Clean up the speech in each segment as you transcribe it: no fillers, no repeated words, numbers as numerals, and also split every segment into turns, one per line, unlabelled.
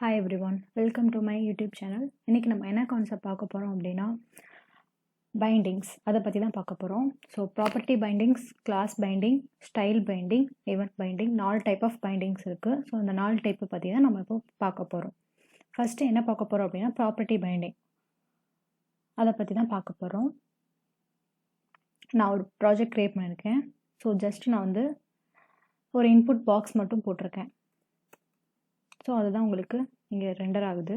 Hi everyone, welcome to my YouTube channel. இன்னைக்கு நம்ம என்ன கான்செப்ட் பார்க்க போகிறோம் அப்படின்னா பைண்டிங்ஸ் அதை பற்றி தான் பார்க்க போகிறோம். So property bindings, class binding, style binding, event binding, 4 type of bindings இருக்குது. ஸோ இந்த 4 டைப்பை பற்றி தான் நம்ம இப்போ பார்க்க போகிறோம். ஃபஸ்ட்டு என்ன பார்க்க போகிறோம் அப்படின்னா ப்ராப்பர்ட்டி பைண்டிங், அதை பற்றி தான் பார்க்க போகிறோம். நான் ஒரு ப்ராஜெக்ட் க்ரியேட் பண்ணியிருக்கேன். ஸோ ஜஸ்ட் நான் வந்து ஒரு இன்புட் பாக்ஸ் மட்டும் போட்டிருக்கேன். ஸோ அதுதான் உங்களுக்கு இங்கே ரெண்டர் ஆகுது.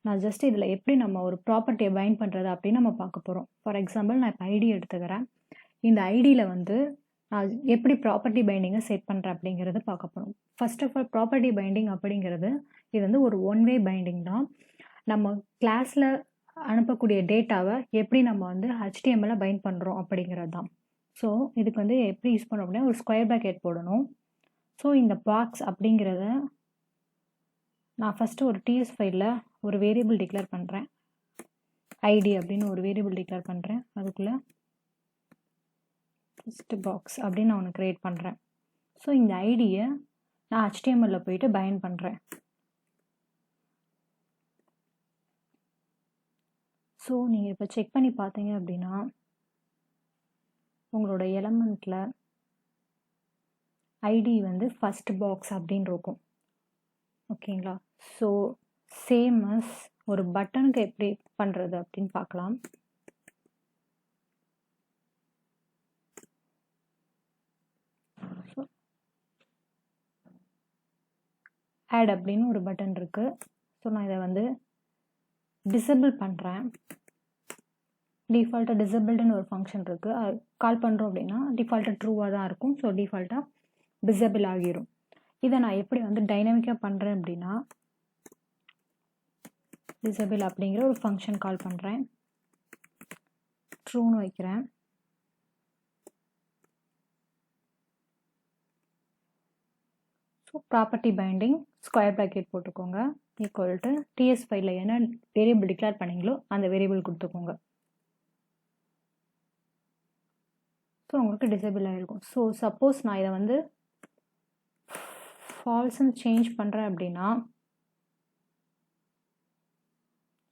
நான் ஜஸ்ட் இதில் எப்படி நம்ம ஒரு ப்ராப்பர்ட்டியை பைண்ட் பண்ணுறது அப்படின்னு நம்ம பார்க்க போகிறோம். ஃபார் எக்ஸாம்பிள் நான் இப்போ ஐடி எடுத்துக்கிறேன். இந்த ஐடியில் வந்து நான் எப்படி ப்ராப்பர்ட்டி பைண்டிங்கை செட் பண்ணுறேன் அப்படிங்கிறது பார்க்க போகிறோம். First of all property binding அப்படிங்கிறது இது வந்து ஒரு ஒன் வே பைண்டிங் தான். நம்ம கிளாஸில் அனுப்பக்கூடிய டேட்டாவை எப்படி நம்ம வந்து HTML பைண்ட் பண்ணுறோம் அப்படிங்கிறது தான். ஸோ இதுக்கு வந்து எப்படி யூஸ் பண்ணோம் அப்படின்னா ஒரு ஸ்கொயர் ப்ராக்கெட் போடணும். ஸோ இந்த பாக்ஸ் அப்படிங்கிறத நான் ஃபஸ்ட்டு ஒரு TS ஃபைலில் ஒரு வேரியபிள் டிக்ளேர் பண்ணுறேன். ஐடி அப்படின்னு ஒரு வேரியபிள் டிக்ளேர் பண்ணுறேன். அதுக்குள்ளே ஃபஸ்ட்டு பாக்ஸ் அப்படின்னு நான் ஒன்று க்ரியேட் பண்ணுறேன். ஸோ இந்த ஐடியை நான் HTML போயிட்டு பைண்ட் பண்ணுறேன். ஸோ நீங்கள் இப்போ செக் பண்ணி பார்த்தீங்க அப்படின்னா உங்களோட எலமெண்ட்டில் ஐடி வந்து ஃபஸ்ட் பாக்ஸ் அப்படின்னு இருக்கும். ஓகேங்களா? ஸோ சேம் அஸ் ஒரு பட்டனுக்கு எப்படி பண்ணுறது அப்படின்னு பார்க்கலாம். ஸோ ஆட் அப்படின்னு ஒரு பட்டன் இருக்குது. ஸோ நான் இதை வந்து டிசேபிள் பண்ணுறேன். டிஃபால்ட்டாக டிசேபிள்டுன்னு ஒரு ஃபங்க்ஷன் இருக்குது. அது கால் பண்ணுறோம் அப்படின்னா டிஃபால்ட்டாக ட்ரூவாக தான் இருக்கும். ஸோ டிஃபால்ட்டாக டிசேபிள் ஆகிரும். இதை நான் எப்படி வந்து டைனமிக்காக பண்ணுறேன் அப்படின்னா டிசேபிள் அப்படிங்கிற ஒரு ஃபங்க்ஷன் கால் பண்ணுறேன். ட்ரூன்னு வைக்கிறேன். So property binding square bracket போட்டுக்கோங்க. ஈக்குவல் டு TS ஃபைலில் என்ன வேரியபிள் டிக்ளேர் பண்ணீங்களோ அந்த வேரியபிள் கொடுத்துக்கோங்க. ஸோ உங்களுக்கு டிசேபிள் ஆகிருக்கும். ஸோ சப்போஸ் நான் இதை வந்து ஃபால்ஸ்ன்னு சேஞ்ச் பண்ணுறேன் அப்படின்னா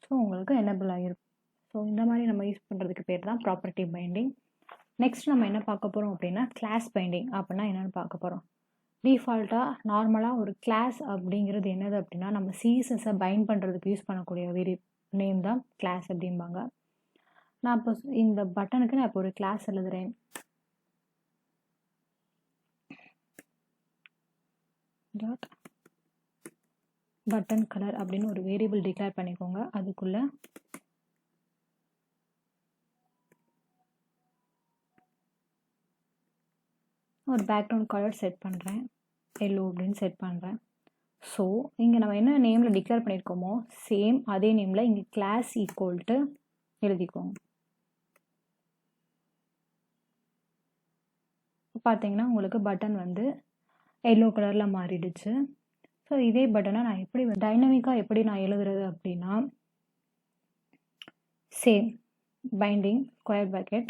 ஸோ உங்களுக்கு எனேபிள் ஆகிருக்கும். ஸோ இந்த மாதிரி நம்ம யூஸ் பண்ணுறதுக்கு பேர் தான் ப்ராப்பர்ட்டி பைண்டிங். நெக்ஸ்ட் நம்ம என்ன பார்க்க போகிறோம் அப்படின்னா கிளாஸ் பைண்டிங் அப்படின்னா என்னென்னு பார்க்க போகிறோம். டிஃபால்ட்டாக நார்மலாக ஒரு கிளாஸ் அப்படிங்கிறது என்னது அப்படின்னா நம்ம CSSஐ பைண்ட் பண்ணுறதுக்கு யூஸ் பண்ணக்கூடிய நேம் தான் கிளாஸ் அப்படிம்பாங்க. நான் இப்போ இந்த பட்டனுக்கு நான் இப்போ ஒரு கிளாஸ் எழுதுகிறேன். டாட் பட்டன் கலர் அப்படின்னு ஒரு வேரியபிள் டிக்ளேர் பண்ணிக்கோங்க. அதுக்குள்ளே ஒரு பேக்ரவுண்ட் கலர் செட் பண்ணுறேன். எல்லோ அப்படின்னு செட் பண்ணுறேன். ஸோ இங்கே நம்ம என்ன நேமில் டிக்ளேர் பண்ணியிருக்கோமோ சேம் அதே நேமில் இங்கே கிளாஸ் ஈக்குவல் டு எழுதிக்கோங்க. பார்த்தீங்கன்னா உங்களுக்கு பட்டன் வந்து எல்லோ கலரில் மாறிடுச்சு. ஸோ இதே பட்டனை நான் எப்படி டைனமிக்காக எப்படி நான் எழுதுறது அப்படின்னா same binding square bracket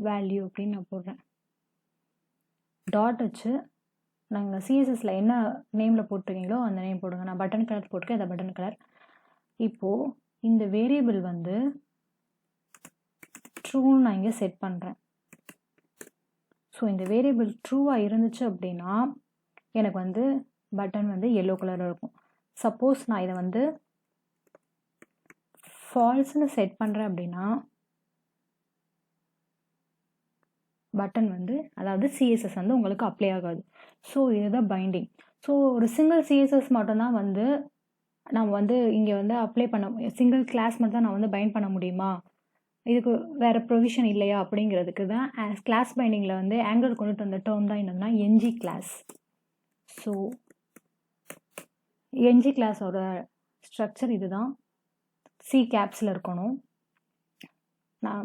value அப்படின்னு நான் போடுறேன். டாட் வச்சு நாங்கள் CSSல என்ன நேமில் போட்டிருக்கீங்களோ அந்த நேம் போடுங்க. நான் பட்டன் கலர் போட்டிருக்கேன். இந்த பட்டன் கலர். இப்போது இந்த வேரியபிள் வந்து ட்ரூன்னு நான் இங்கே செட் பண்ணுறேன். ஸோ இந்த வேரியபிள் ட்ரூவாக இருந்துச்சு அப்படின்னா எனக்கு வந்து பட்டன் வந்து எல்லோ கலரில் இருக்கும். சப்போஸ் நான் இதை வந்து ஃபால்ஸ்ன்னு செட் பண்ணுறேன் அப்படின்னா பட்டன் வந்து அதாவது CSS வந்து உங்களுக்கு அப்ளை ஆகாது. ஸோ இதுதான் பைண்டிங். ஸோ ஒரு சிங்கிள் CSS மட்டும்தான் வந்து நம்ம வந்து இங்கே வந்து அப்ளை பண்ண சிங்கிள் கிளாஸ் மட்டும் தான் நான் வந்து பைண்ட் பண்ண முடியுமா, இதுக்கு வேறு ப்ரொவிஷன் இல்லையா அப்படிங்கிறதுக்கு தான் கிளாஸ் பைண்டிங்கில் வந்து ஆங்கர் கொண்டுட்டு வந்த டேர்ம் தான் என்னதுன்னா NG கிளாஸ். ஸோ NG கிளாஸோட ஸ்ட்ரக்சர் இதுதான். C கேப்ஸில் இருக்கணும். நான்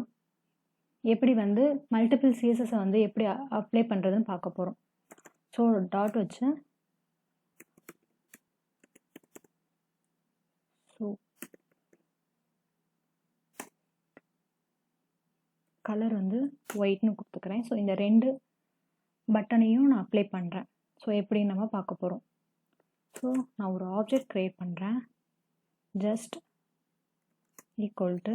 எப்படி வந்து மல்டிபிள் CSSஐ வந்து எப்படி அப்ளை பண்ணுறதுன்னு பார்க்க போகிறோம். ஸோ டாட் வச்சு ஸோ கலர் வந்து ஒயிட்னு கொடுத்துக்கிறேன். ஸோ இந்த 2 பட்டனையும் நான் அப்ளை பண்ணுறேன். ஸோ எப்படின்னு நம்ம பார்க்க போகிறோம். ஸோ நான் ஒரு ஆப்ஜெக்ட் க்ரியேட் பண்ணுறேன். ஜஸ்ட் ஈக்குவல் டு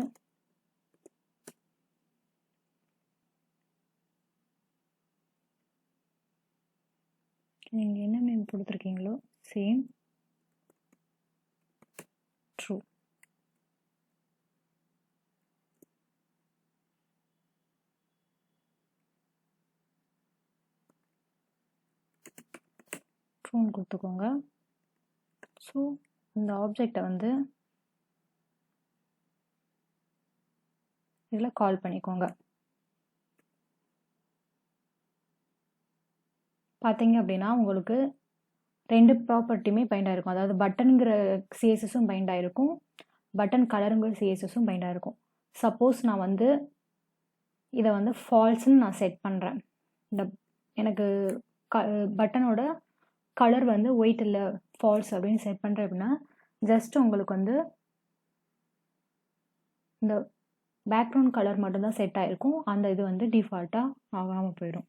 நீங்கள் என்ன நேம் கொடுத்துருக்கீங்களோ சேம் ட்ரூ. ட்ரூன்னு கொடுத்துக்கோங்க. ஸோ இந்த ஆப்ஜெக்டை வந்து இதில் கால் பண்ணிக்கோங்க. பார்த்தீங்க அப்படின்னா உங்களுக்கு 2 ப்ராப்பர்ட்டியுமே பைண்ட் ஆகிருக்கும். அதாவது பட்டனுங்கிற சிஎஸ்எஸும் பைண்ட் ஆகிருக்கும், பட்டன் கலருங்கிற சிஎஸ்எஸும் பைண்ட் ஆகிருக்கும். சப்போஸ் நான் வந்து இதை வந்து ஃபால்ஸ்ன்னு நான் செட் பண்ணுறேன். இந்த எனக்கு பட்டனோட கலர் வந்து ஒயிட் இல்லை ஃபால்ஸ் அப்படின்னு செட் பண்ணுறேன் அப்படின்னா ஜஸ்ட் உங்களுக்கு வந்து இந்த பேக்ரவுண்ட் கலர் மட்டும்தான் செட் ஆகிருக்கும். அந்த இது வந்து டிஃபால்ட்டாக ஆகாமல் போயிடும்.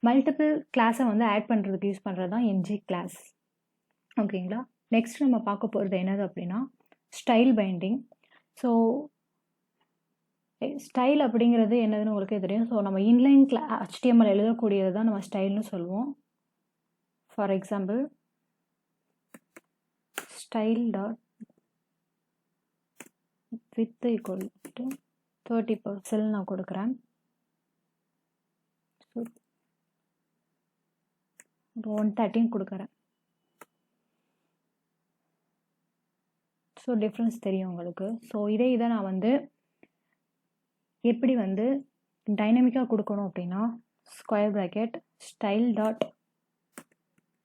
மல்டிபிள் கிளாஸை வந்து ஆட் பண்ணுறதுக்கு யூஸ் பண்ணுறது தான் என்ஜி கிளாஸ். ஓகேங்களா. நெக்ஸ்ட் நம்ம பார்க்க போகிறது என்னது அப்படின்னா ஸ்டைல் பைண்டிங். ஸோ ஸ்டைல் அப்படிங்கிறது என்னதுன்னு உங்களுக்கே தெரியும். ஸோ நம்ம இன்லைன் HTML எழுதக்கூடியது தான் நம்ம ஸ்டைல்னு சொல்லுவோம். For example style dot with equal to 30 pixel நான் கொடுக்குறேன். 130 கொடுக்குறேன். ஸோ டிஃப்ரென்ஸ் தெரியும் உங்களுக்கு. ஸோ இதை நான் வந்து எப்படி வந்து டைனமிக்காக கொடுக்கணும் அப்படின்னா square bracket style dot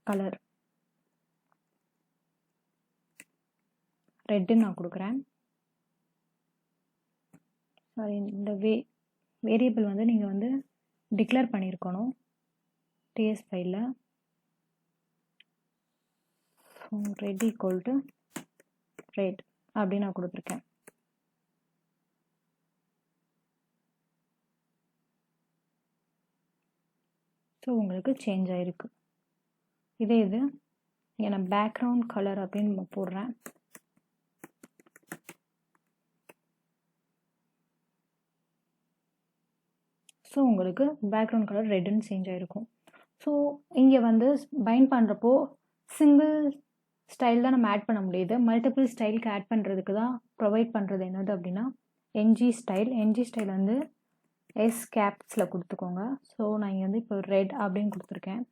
colour ரெட்டுன்னு நான் கொடுக்குறேன். சாரி, இந்த வேரியபிள் வந்து நீங்கள் வந்து டிக்ளேர் பண்ணியிருக்கணும் TS ஃபைலில். So red equal to red அப்படின்னு நான் கொடுத்துருக்கேன். ஸோ உங்களுக்கு சேஞ்ச் ஆகிருக்கு. இது இங்கே நான் பேக்ரவுண்ட் கலர் அப்படின்னு போடுறேன். ஸோ உங்களுக்கு பேக்ரவுண்ட் கலர் ரெட்டுன்னு சேஞ்ச் ஆகிருக்கும். ஸோ இங்கே வந்து பைண்ட் பண்ணுறப்போ சிங்கிள் ஸ்டைல் தான் நம்ம ஆட் பண்ண முடியுது. மல்டிபிள் ஸ்டைலுக்கு ஆட் பண்ணுறதுக்கு தான் ப்ரொவைட் பண்ணுறது என்னது அப்படின்னா என்ஜி ஸ்டைல். என்ஜி ஸ்டைல் வந்து எஸ் கேப்ஸில் கொடுத்துக்கோங்க. ஸோ நான் இங்கே வந்து இப்போ ரெட் அப்படின்னு கொடுத்துருக்கேன்.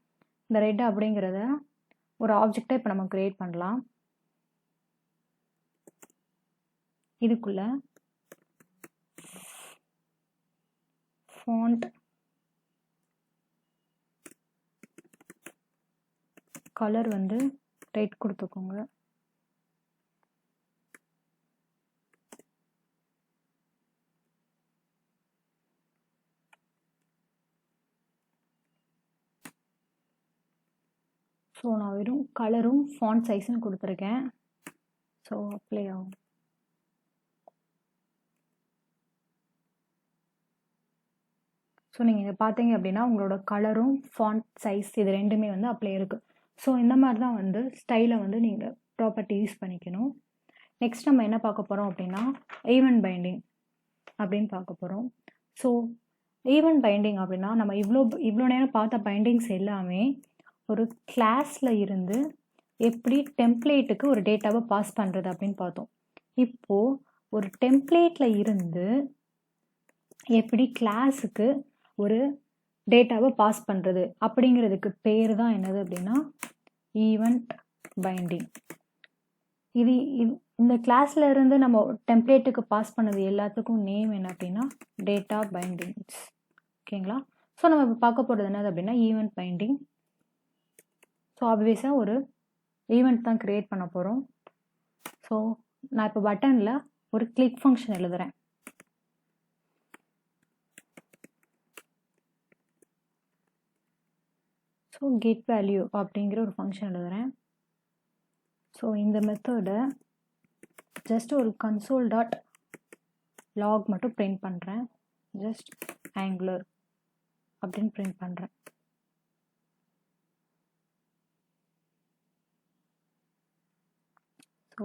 இந்த ரெட் அப்படிங்கிறத ஒரு ஆப்ஜெக்டை இப்போ நம்ம க்ரியேட் பண்ணலாம். இதுக்குள்ள ஃபாண்ட் கலர் வந்து ரெட் கொடுத்துக்கோங்க. ஸோ நான் வெறும் கலரும் ஃபாண்ட் சைஸும் கொடுத்துருக்கேன். ஸோ அப்ளை ஆகும். ஸோ நீங்கள் இதை பார்த்தீங்க அப்படின்னா உங்களோட கலரும் ஃபாண்ட் சைஸ் இது ரெண்டுமே வந்து அப்ளை இருக்குது. ஸோ இந்த மாதிரி தான் வந்து ஸ்டைலை வந்து நீங்கள் ப்ராப்பர்ட்டி யூஸ் பண்ணிக்கணும். நெக்ஸ்ட் நம்ம என்ன பார்க்க போகிறோம் அப்படின்னா ஈவென்ட் பைண்டிங் அப்படின்னு பார்க்க போகிறோம். ஸோ ஈவென்ட் பைண்டிங் அப்படின்னா நம்ம இவ்வளோ நேரம் பார்த்த பைண்டிங்ஸ் எல்லாமே ஒரு கிளாஸில் இருந்து எப்படி டெம்ப்ளேட்டுக்கு ஒரு டேட்டாவை பாஸ் பண்ணுறது அப்படின்னு பார்த்தோம். இப்போது ஒரு டெம்ப்ளேட்டில் இருந்து எப்படி கிளாஸுக்கு ஒரு டேட்டாவை பாஸ் பண்ணுறது அப்படிங்கிறதுக்கு பேர் தான் என்னது அப்படின்னா ஈவென்ட் பைண்டிங். இது இந்த கிளாஸில் இருந்து நம்ம டெம்ப்ளேட்டுக்கு பாஸ் பண்ணது எல்லாத்துக்கும் நேம் என்ன அப்படின்னா டேட்டா பைண்டிங்ஸ். ஓகேங்களா. ஸோ நம்ம இப்போ பார்க்க போகிறது என்னது அப்படின்னா ஈவென்ட் பைண்டிங். ஸோ ஆப்வியஸாக ஒரு ஈவெண்ட் தான் க்ரியேட் பண்ண போகிறோம். ஸோ நான் இப்போ பட்டனில் ஒரு கிளிக் ஃபங்க்ஷன் எழுதுகிறேன். ஸோ கெட் வேல்யூ அப்படிங்கிற ஒரு ஃபங்க்ஷன் எழுதுகிறேன். ஸோ இந்த மெத்தடை ஜஸ்ட் ஒரு கன்சோல் டாட் லாக் மட்டும் பிரிண்ட் பண்ணுறேன். ஜஸ்ட் ஆங்குலர் அப்படின்னு பிரிண்ட் பண்ணுறேன். ஸோ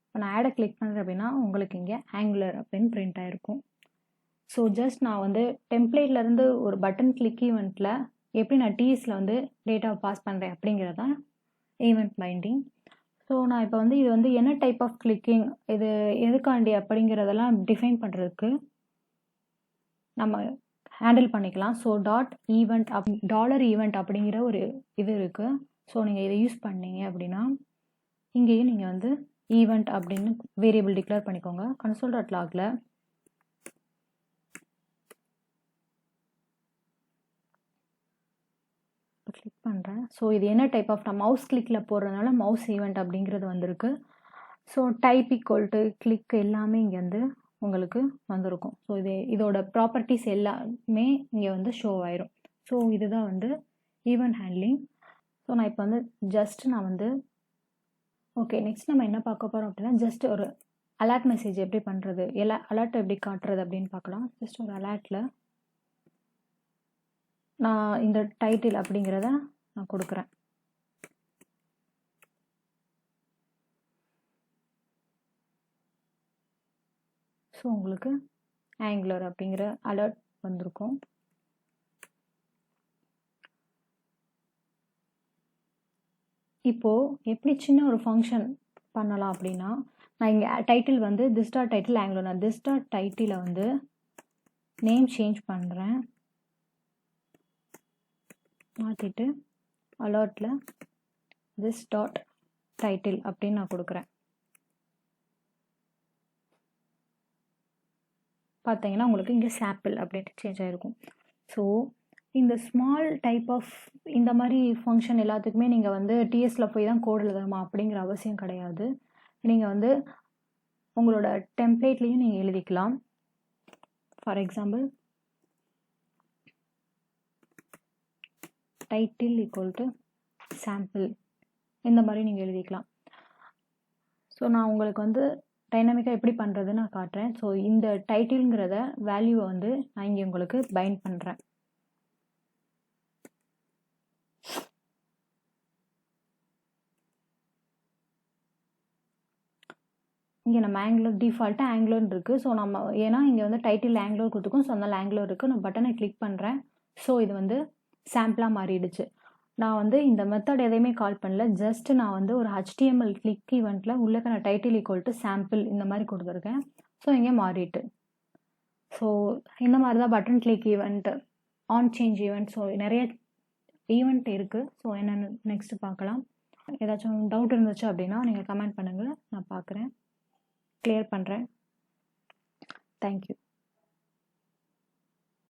இப்போ நான் ஆடை கிளிக் பண்ணுறேன் அப்படின்னா உங்களுக்கு இங்கே ஆங்குலர் அப்படின்னு பிரிண்ட் ஆகிருக்கும். ஸோ ஜஸ்ட் நான் வந்து டெம்ப்ளேட்லேருந்து ஒரு பட்டன் கிளிக் ஈவெண்ட்டில் எப்படி நான் டிஎஸில் வந்து டேட்டாவை பாஸ் பண்ணுறேன் அப்படிங்கிறது தான் ஈவெண்ட் பைண்டிங். ஸோ நான் இப்போ வந்து இது வந்து என்ன டைப் ஆஃப் கிளிக்கிங், இது எதுக்காண்டி அப்படிங்கிறதெல்லாம் டிஃபைன் பண்ணுறதுக்கு நம்ம ஹேண்டில் பண்ணிக்கலாம். ஸோ .ஈவெண்ட் $ஈவெண்ட் அப்படிங்கிற ஒரு இது இருக்குது. ஸோ நீங்கள் இதை யூஸ் பண்ணீங்க அப்படின்னா இங்கேயும் நீங்கள் வந்து ஈவெண்ட் அப்படின்னு வேரியபிள் டிக்ளேர் பண்ணிக்கோங்க. console.logல கிளிக் பண்ணுறேன். ஸோ இது என்ன டைப் ஆஃப், நான் மவுஸ் கிளிக்கில் போடுறதுனால மவுஸ் ஈவெண்ட் அப்படிங்கிறது வந்திருக்கு. So type equal to click எல்லாமே இங்கே வந்து உங்களுக்கு வந்திருக்கும். ஸோ இதோட ப்ராப்பர்ட்டிஸ் எல்லாமே இங்கே வந்து ஷோ ஆயிரும். ஸோ இதுதான் வந்து ஈவெண்ட் ஹேண்ட்லிங். ஸோ நான் இப்போ வந்து நான் வந்து ஓகே, நெக்ஸ்ட் நம்ம என்ன பார்க்க போகிறோம் அப்படின்னா ஜஸ்ட் ஒரு அலர்ட் மெசேஜ் எப்படி பண்ணுறது, அலர்ட் எப்படி காட்டுறது அப்படின்னு பார்க்கலாம். ஜஸ்ட் ஒரு அலர்ட்டில் நான் இந்த டைட்டில் அப்படிங்கிறத நான் கொடுக்குறேன். ஸோ உங்களுக்கு ஆங்குலர் அப்படிங்கிற அலர்ட் வந்திருக்கும். இப்போது எப்படி சின்ன ஒரு ஃபங்க்ஷன் பண்ணலாம் அப்படின்னா, நான் இங்கே டைட்டில் வந்து this.title ஆங்குலர், நான் this.title வந்து நேம் சேஞ்ச் பண்ணுறேன். மாற்றிட்டு அலர்ட்டில் this.title அப்படின்னு நான் கொடுக்குறேன். பார்த்தீங்கன்னா உங்களுக்கு இங்கே சாம்பிள் அப்படின்ட்டு சேஞ்ச் ஆகிருக்கும். ஸோ இந்த ஸ்மால் டைப் ஆஃப் இந்த மாதிரி ஃபங்க்ஷன் எல்லாத்துக்குமே நீங்கள் வந்து டிஎஸில் போய் தான் கோட் எழுதணுமா அப்படிங்கிற அவசியம் கிடையாது. நீங்கள் வந்து உங்களோட டெம்ப்ளேட்லேயும் நீங்கள் எழுதிக்கலாம். For example title equal to sample இந்த மாதிரி நீங்கள் எழுதிக்கலாம். ஸோ நான் உங்களுக்கு வந்து டைனாமிக்காக எப்படி பண்ணுறதுன்னு நான் காட்டுறேன். ஸோ இந்த டைட்டில்ங்கிறத வேல்யூவை வந்து நான் இங்கே உங்களுக்கு பைண்ட் பண்ணுறேன். இங்கே நம்ம ஆங்குலர் டிஃபால்ட்டாக ஆங்குலர்னு இருக்குது. ஸோ நம்ம ஏன்னா இங்கே வந்து டைட்டில் ஆங்குலர் கொடுத்துருக்கோம். ஸோ அதனால் ஆங்குலர் இருக்குது. நான் பட்டனை கிளிக் பண்ணுறேன். ஸோ இது வந்து சாம்பிளாக மாறிடுச்சு. நான் வந்து இந்த மெத்தட் எதையுமே கால் பண்ணல. ஜஸ்ட் நான் வந்து ஒரு HTML கிளிக் ஈவெண்ட்டில் உள்ளக்க நான் டைட்டில் ஈக்குவல் டு சாம்பிள் இந்த மாதிரி கொடுத்துருக்கேன். ஸோ இங்கே மாறிட்டு. ஸோ இந்த மாதிரி தான் button click event, on change event, so நிறைய ஈவெண்ட் இருக்குது. ஸோ என்னென்னு நெக்ஸ்ட்டு பார்க்கலாம். ஏதாச்சும் டவுட் இருந்துச்சு அப்படின்னா நீங்கள் கமெண்ட் பண்ணுங்கள், நான் பார்க்குறேன், கிளியர் பண்ணுறேன். தேங்க்யூ.